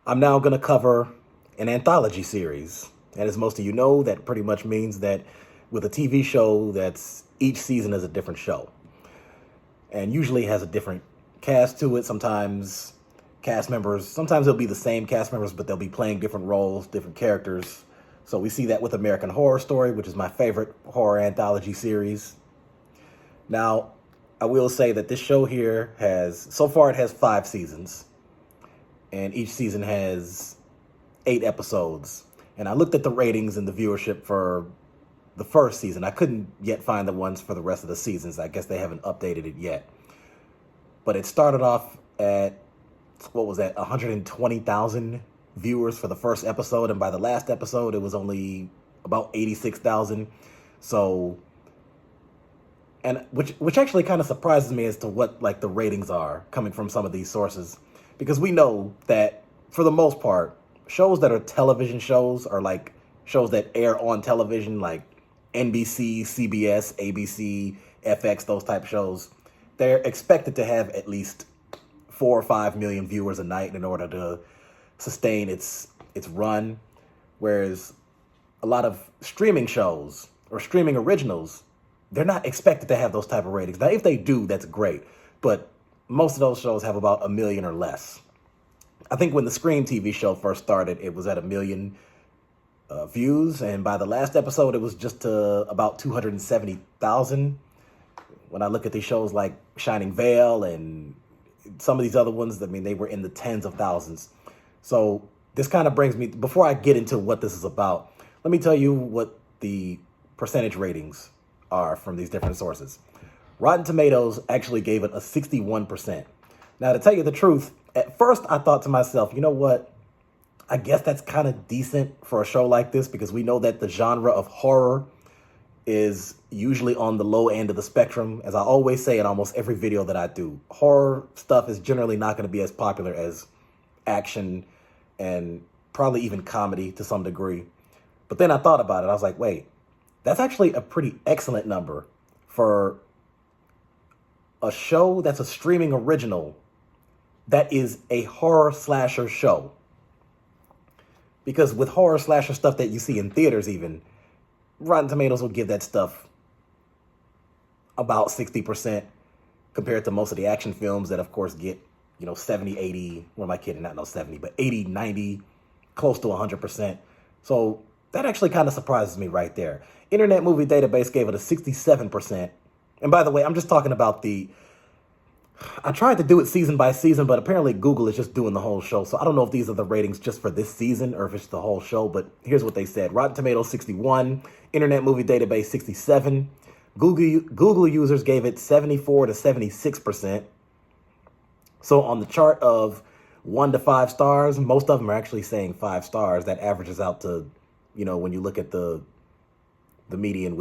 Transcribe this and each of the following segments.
I'm now going to cover an anthology series. And as most of you know, that pretty much means that with a TV show, that's each season is a different show. And usually has a different cast to it. Sometimes it'll be the same cast members, but they'll be playing different roles, different characters. So we see that with American Horror Story, which is my favorite horror anthology series. Now, I will say that this show here so far it has 5 seasons. And each season has 8 episodes. And I looked at the ratings and the viewership for the first season. I couldn't yet find the ones for the rest of the seasons. I guess they haven't updated it yet. But it started off at, 120,000 viewers for the first episode. And by the last episode, it was only about 86,000. So, and which actually kind of surprises me as to what like the ratings are coming from some of these sources. Because we know that for the most part, shows that are television shows are like shows that air on television, like NBC, CBS, ABC, FX, those type shows. They're expected to have at least 4 or 5 million viewers a night in order to sustain its run. Whereas a lot of streaming shows or streaming originals, they're not expected to have those type of ratings. Now, if they do, that's great. But most of those shows have about 1 million or less. I think when the Scream TV show first started, it was at 1 million views. And by the last episode, it was just about 270,000. When I look at these shows like Shining Vale and some of these other ones, I mean, they were in the tens of thousands. So this kind of brings me, before I get into what this is about, let me tell you what the percentage ratings are from these different sources. Rotten Tomatoes actually gave it a 61%. Now, to tell you the truth, at first I thought to myself, you know what? I guess that's kind of decent for a show like this because we know that the genre of horror is usually on the low end of the spectrum. As I always say in almost every video that I do, horror stuff is generally not going to be as popular as action and probably even comedy to some degree. But then I thought about it. I was like, wait, that's actually a pretty excellent number for a show that's a streaming original that is a horror slasher show. Because with horror slasher stuff that you see in theaters even, Rotten Tomatoes will give that stuff about 60% compared to most of the action films that, of course, get, 70, 80, what am I kidding? Not no 70, but 80, 90, close to 100%. So that actually kind of surprises me right there. Internet Movie Database gave it a 67%. And by the way, I'm just talking about I tried to do it season by season, but apparently Google is just doing the whole show. So I don't know if these are the ratings just for this season or if it's the whole show, but here's what they said. Rotten Tomatoes 61, Internet Movie Database 67. Google users gave it 74 to 76%. So on the chart of 1 to 5 stars, most of them are actually saying 5 stars. That averages out to, when you look at the median,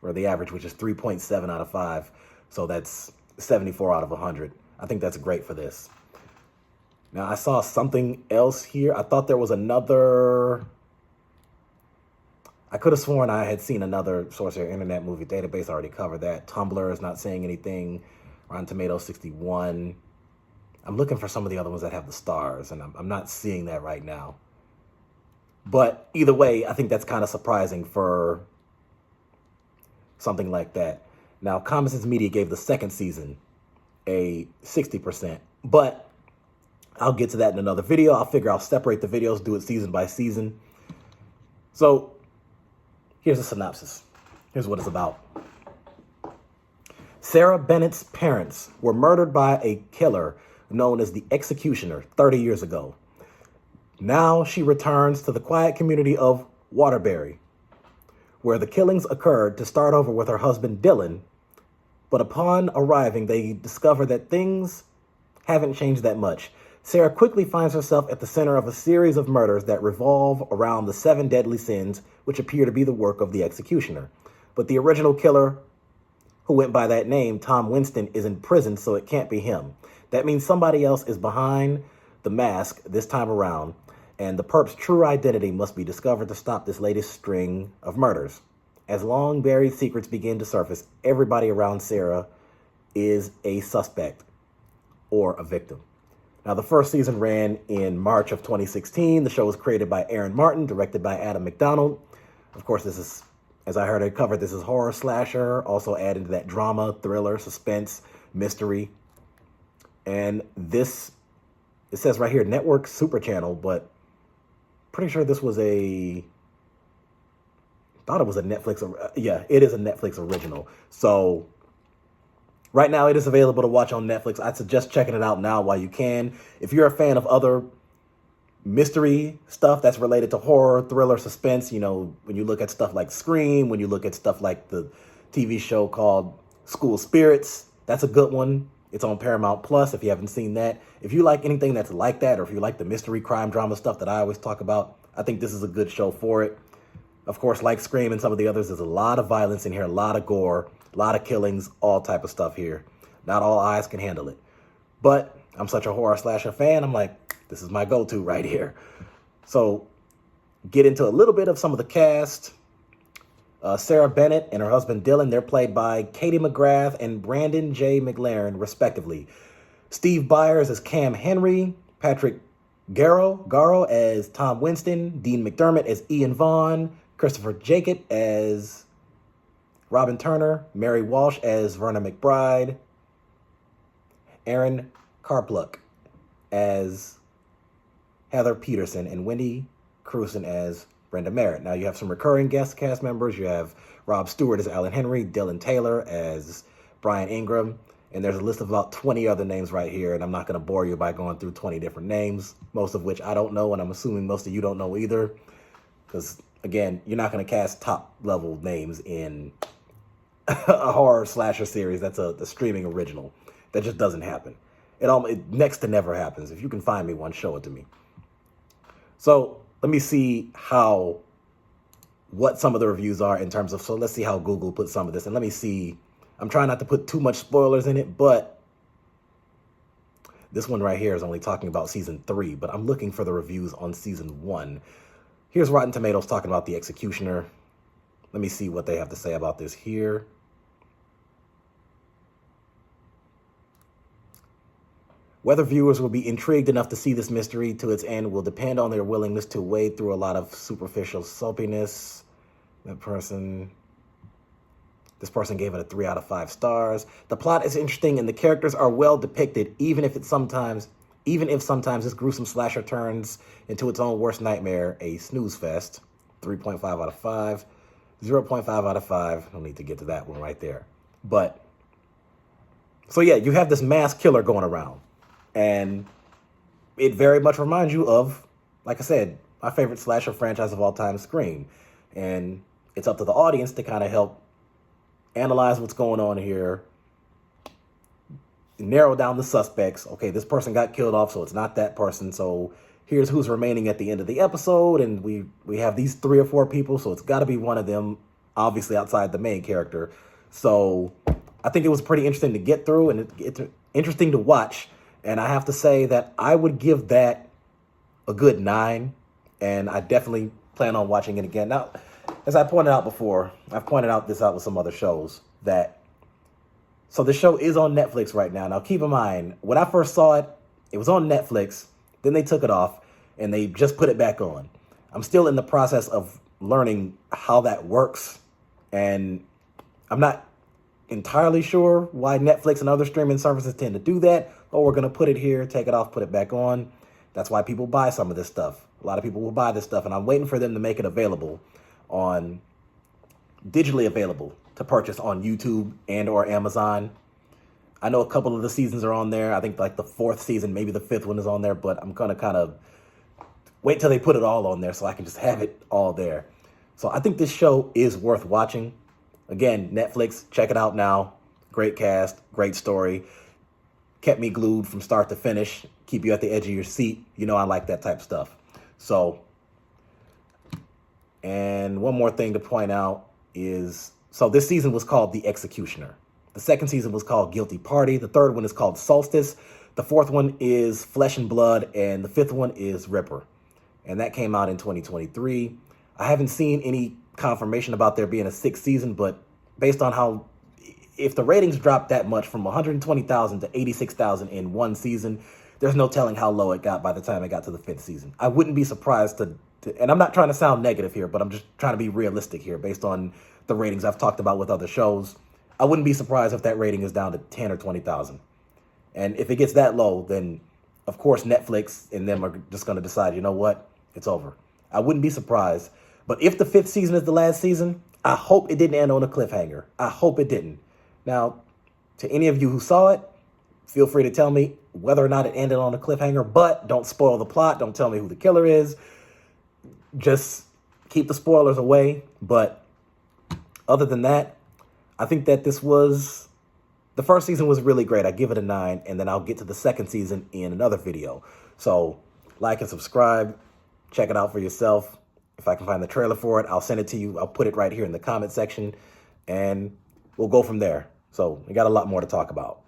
or the average, which is 3.7 out of 5. So that's 74 out of 100. I think that's great for this. Now, I saw something else here. I thought there was another. I could have sworn I had seen another source here. Internet Movie Database already covered that. Tumblr is not saying anything. Rotten Tomatoes 61. I'm looking for some of the other ones that have the stars, and I'm not seeing that right now. But either way, I think that's kind of surprising for something like that. Now, Common Sense Media gave the second season a 60%, but I'll get to that in another video. I'll separate the videos, do it season by season. So here's a synopsis. Here's what it's about. Sarah Bennett's parents were murdered by a killer known as the Executioner 30 years ago. Now she returns to the quiet community of Waterbury, where the killings occurred, to start over with her husband Dylan. But upon arriving, they discover that things haven't changed that much. Sarah quickly finds herself at the center of a series of murders that revolve around the 7 deadly sins, which appear to be the work of the Executioner. But the original killer, who went by that name, Tom Winston, is in prison, so it can't be him. That means somebody else is behind the mask this time around, and the perp's true identity must be discovered to stop this latest string of murders. As long-buried secrets begin to surface, everybody around Sarah is a suspect or a victim. Now, the first season ran in March of 2016. The show was created by Aaron Martin, directed by Adam McDonald. Of course, this is, as I heard it covered, this is horror slasher, also added to that drama, thriller, suspense, mystery. And this, it says right here, Network Super Channel, but pretty sure this was thought it was a Netflix, yeah, it is a Netflix original. So right now it is available to watch on Netflix. I'd suggest checking it out now while you can. If you're a fan of other mystery stuff that's related to horror, thriller, suspense, when you look at stuff like Scream, when you look at stuff like the TV show called School Spirits, that's a good one. It's on Paramount Plus if you haven't seen that. If you like anything that's like that, or if you like the mystery, crime, drama stuff that I always talk about, I think this is a good show for it. Of course, like Scream and some of the others, there's a lot of violence in here, a lot of gore, a lot of killings, all type of stuff here. Not all eyes can handle it. But I'm such a horror slasher fan, I'm like, this is my go-to right here. So get into a little bit of some of the cast. Sarah Bennett and her husband Dylan, they're played by Katie McGrath and Brandon J. McLaren, respectively. Steve Byers as Cam Henry, Patrick Garrow as Tom Winston, Dean McDermott as Ian Vaughn, Christopher Jacob as Robin Turner, Mary Walsh as Verna McBride, Aaron Karpluk as Heather Peterson, and Wendy Crewson as Brenda Merritt. Now you have some recurring guest cast members. You have Rob Stewart as Alan Henry, Dylan Taylor as Brian Ingram, and there's a list of about 20 other names right here, and I'm not going to bore you by going through 20 different names, most of which I don't know, and I'm assuming most of you don't know either, because, again, you're not going to cast top-level names in a horror slasher series that's a streaming original. That just doesn't happen. It next to never happens. If you can find me one, show it to me. So let me see what some of the reviews are in terms of, so let's see how Google put some of this, and let me see. I'm trying not to put too much spoilers in it, but this one right here is only talking about season 3, but I'm looking for the reviews on season 1. Here's Rotten Tomatoes talking about The Executioner. Let me see what they have to say about this here. Whether viewers will be intrigued enough to see this mystery to its end will depend on their willingness to wade through a lot of superficial soapiness. This person gave it a 3 out of 5 stars. The plot is interesting and the characters are well depicted, even if sometimes this gruesome slasher turns into its own worst nightmare, a snooze fest. 3.5 out of 5. 0.5 out of 5. Don't need to get to that one right there. But, so yeah, you have this mass killer going around. And it very much reminds you of, like I said, my favorite slasher franchise of all time, Scream. And it's up to the audience to kind of help analyze what's going on here, narrow down the suspects. Okay, this person got killed off, so it's not that person. So here's who's remaining at the end of the episode, and we have these 3 or 4 people, so it's got to be one of them, obviously outside the main character. So I think it was pretty interesting to get through, and it's interesting to watch. And I have to say that I would give that a good 9, and I definitely plan on watching it again. Now, as I pointed out before, I've pointed out this out with some other shows, so the show is on Netflix right now. Now, keep in mind, when I first saw it, it was on Netflix, then they took it off, and they just put it back on. I'm still in the process of learning how that works, and I'm not entirely sure why Netflix and other streaming services tend to do that. Oh, we're going to put it here, take it off, put it back on. That's why people buy some of this stuff. A lot of people will buy this stuff, and I'm waiting for them to make it digitally available to purchase on YouTube and or Amazon. I know a couple of the seasons are on there. I think like the 4th season, maybe the 5th one is on there, but I'm going to kind of wait till they put it all on there so I can just have it all there. So I think this show is worth watching. Again, Netflix, check it out now. Great cast, great story. Kept me glued from start to finish. Keep you at the edge of your seat. You know I like that type of stuff. So, and one more thing to point out is, so this season was called The Executioner. The 2nd season was called Guilty Party. The 3rd one is called Solstice. The 4th one is Flesh and Blood. And the 5th one is Ripper. And that came out in 2023. I haven't seen any confirmation about there being a 6th season, but based on how, if the ratings dropped that much from 120,000 to 86,000 in one season, there's no telling how low it got by the time it got to the 5th season. I wouldn't be surprised to, and I'm not trying to sound negative here, but I'm just trying to be realistic here based on the ratings I've talked about with other shows. I wouldn't be surprised if that rating is down to 10 or 20,000. And if it gets that low, then of course Netflix and them are just going to decide, you know what, it's over. I wouldn't be surprised. But if the 5th season is the last season, I hope it didn't end on a cliffhanger. I hope it didn't. Now, to any of you who saw it, feel free to tell me whether or not it ended on a cliffhanger, but don't spoil the plot. Don't tell me who the killer is. Just keep the spoilers away. But other than that, I think that the first season was really great. I give it a 9, and then I'll get to the 2nd season in another video. So like and subscribe. Check it out for yourself. If I can find the trailer for it, I'll send it to you. I'll put it right here in the comment section, and we'll go from there. So we got a lot more to talk about.